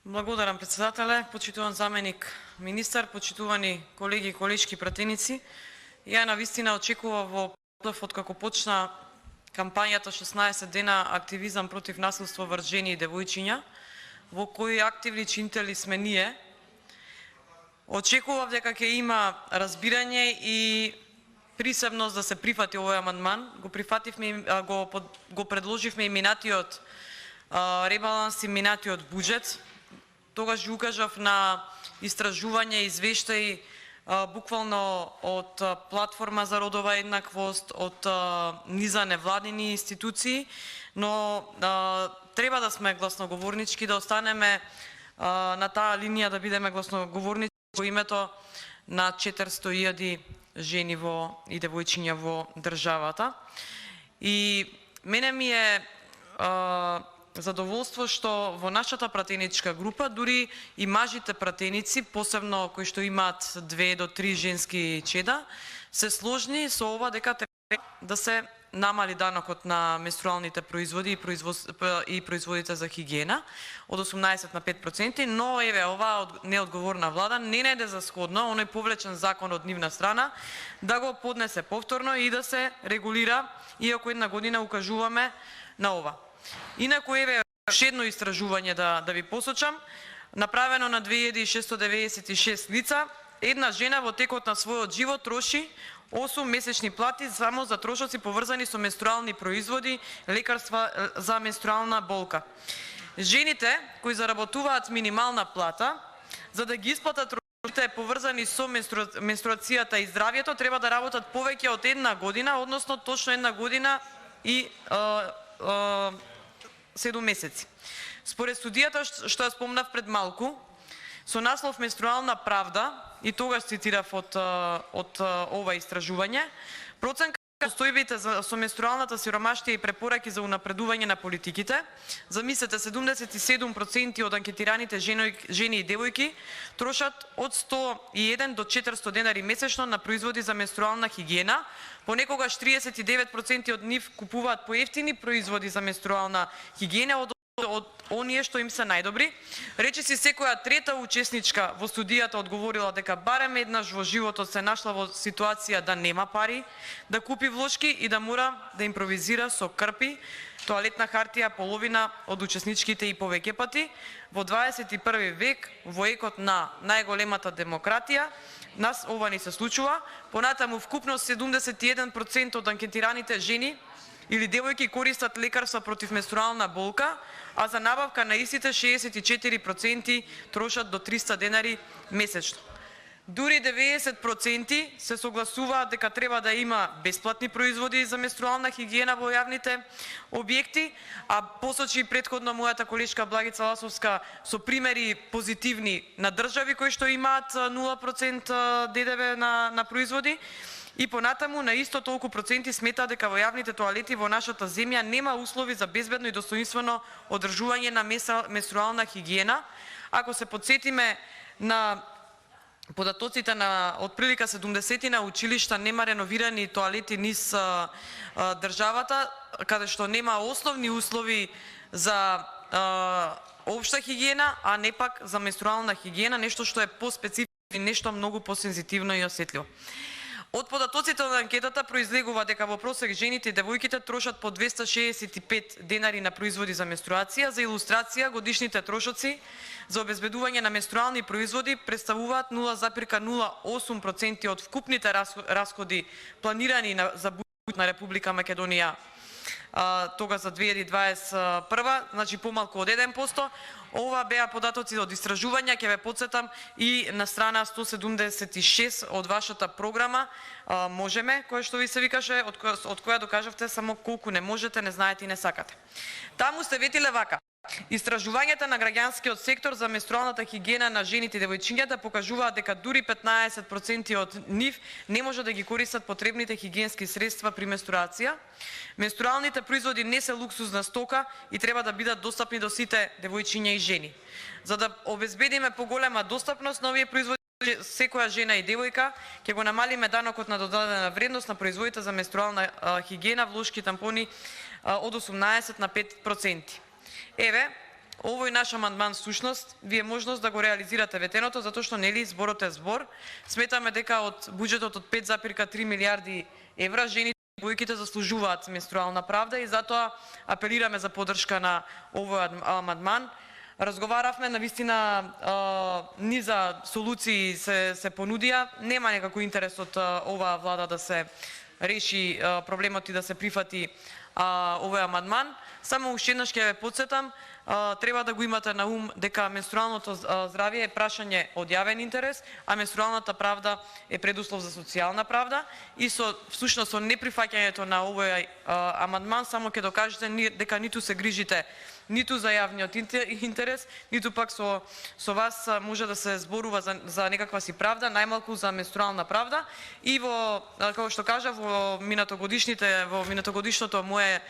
Благодарам, председателе, почитуван заменик министар, почитувани колеги и колешки пратеници. Ја навистина очекував во од како почна кампањата 16 дена активизам против насилство врз жени и девојчиња, во кои активни чинители сме ние. Очекував дека ќе има разбирање и присебност да се прифати овој амандман. Го прифативме, го предложивме и минатиот ребаланс и минатиот буџет. Тогаш ја укажав на истражување и извештаи буквално од платформа за родова еднаквост, од низа невладини институции, но треба да сме гласноговорнички, да останеме на таа линија, да бидеме гласноговорнички во името на 400.000 жени и девојчиња во државата. И мене ми е задоволство што во нашата пратеничка група, дури и мажите пратеници, посебно кои што имаат 2 до 3 женски чеда, се сложни со ова дека треба да се намали данокот на менструалните производи и производите за хигиена од 18 на 5%, но еве оваа неодговорна влада не најде за сходно оној повлечен закон од нивна страна да го поднесе повторно и да се регулира, иако една година укажуваме на ова. Инаку еве уште едно истражување да ви посочам, направено на 2696 лица, една жена во текот на својот живот троши 8 месечни плати само за трошоци поврзани со менструални производи, лекарства за менструална болка. Жените кои заработуваат минимална плата, за да ги исплатат трошоците поврзани со менструацијата и здравјето, треба да работат повеќе од една година, односно точно една година и 7 месеци. Според студијата што ја спомнав пред малку, со наслов Менструална правда, и тогаш цитирав од ова истражување, проценка на состојбите со менструалната сиромаштија и препораки за унапредување на политиките, замислете 77% од анкетираните жени и девојки трошат од 101 до 400 денари месечно на производи за менструална хигиена, понекогаш 39% од нив купуваат поевтини производи за менструална хигиена од оние што им се најдобри. Речиси секоја трета учесничка во студијата одговорила дека барем еднаш во животот се нашла во ситуација да нема пари да купи влошки и да мора да импровизира со крпи, тоалетна хартија, половина од учесничките и повеќе пати. Во 21 век, во екот на најголемата демократија, нас ова ни се случува. Понатаму вкупно 71% од анкетираните жени или девојки користат лекарства против менструална болка, а за набавка на истите 64% трошат до 300 денари месечно. Дури 90% се согласуваат дека треба да има бесплатни производи за менструална хигиена во јавните објекти, а посочи претходно мојата колешка Благица Ласовска со примери позитивни на држави кои што имаат 0% ДДВ на производи. И понатаму на исто толку проценти сметаат дека во јавните тоалети во нашата земја нема услови за безбедно и достоинствено одржување на менструална хигиена. Ако се потсетиме на податоците на отприлика 70 училишта нема реновирани тоалети низ државата, каде што нема основни услови за општа хигиена, а не пак за менструална хигиена, нешто што е поспецифично и нешто многу посензитивно и осетливо. Од податоците на анкетата произлегува дека во просек жените и девојките трошат по 265 денари на производи за менструација. За илустрација, годишните трошоци за обезбедување на менструални производи представуваат 0,08% од вкупните расходи планирани за буџетот на Република Македонија тога за 2021, значи помалку од 1%. Ова беа податоци од истражувања, ќе ве потсетам, и на страна 176 од вашата програма Можеме, која што ви се викаше, од која докажавте само колку не можете, не знаете и не сакате. Таму сте ветиле вака: истражувањата на граѓанскиот сектор за менструалната хигиена на жените и девојчињата покажуваат дека дури 15% од нив не може да ги користат потребните хигиенски средства при менструација. Менструалните производи не се луксузна стока и треба да бидат достапни до сите девојчиња и жени. За да обезбедиме поголема достапност на овие производи, секоја жена и девојка ќе го намалиме данокот на додадена вредност на производите за менструална хигиена, влошки, тампони од 18 на 5%. Еве, овој наш амандман сушност ви е можност да го реализирате ветеното, затоа што нели зборот е збор. Сметаме дека од буџетот од 5,3 милиарди евра жените и бојките заслужуваат менструална правда и затоа апелираме за поддршка на овој амандман. Разговаравме, навистина низа солуции се понудија. Нема некако интерес од оваа влада да се реши проблемот и да се прифати овој амандман. Само уште еднаш ќе ве потсетам, треба да го имате на ум дека менструалното здравје е прашање од јавен интерес, а менструалната правда е предуслов за социјална правда и всушност со неприфаќањето на овој амандман само ќе докажете дека ниту се грижите ниту за јавниот интерес, ниту пак со вас може да се зборува за некаква си правда, најмалку за менструална правда. И како што кажав, во минатогодишното мое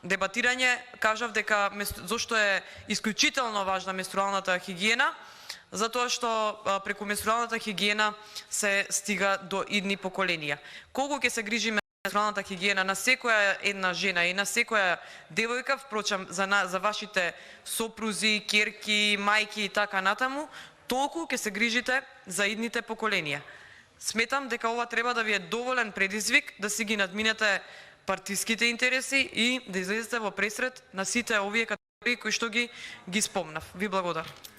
дебатирање кажав дека зошто е исклучително важна менструалната хигиена, затоа што преку менструалната хигиена се стига до идни поколенија. Колку ќе се грижиме менструалната хигиена на секоја една жена и на секоја девојка, впрочем за вашите сопрузи, ќерки, мајки и така натаму, толку ќе се грижите за идните поколенија. Сметам дека ова треба да ви е доволен предизвик да си ги надминете партиските интереси и да излезете во пресред на сите овие категории кои што ги спомнав. Ви благодарам.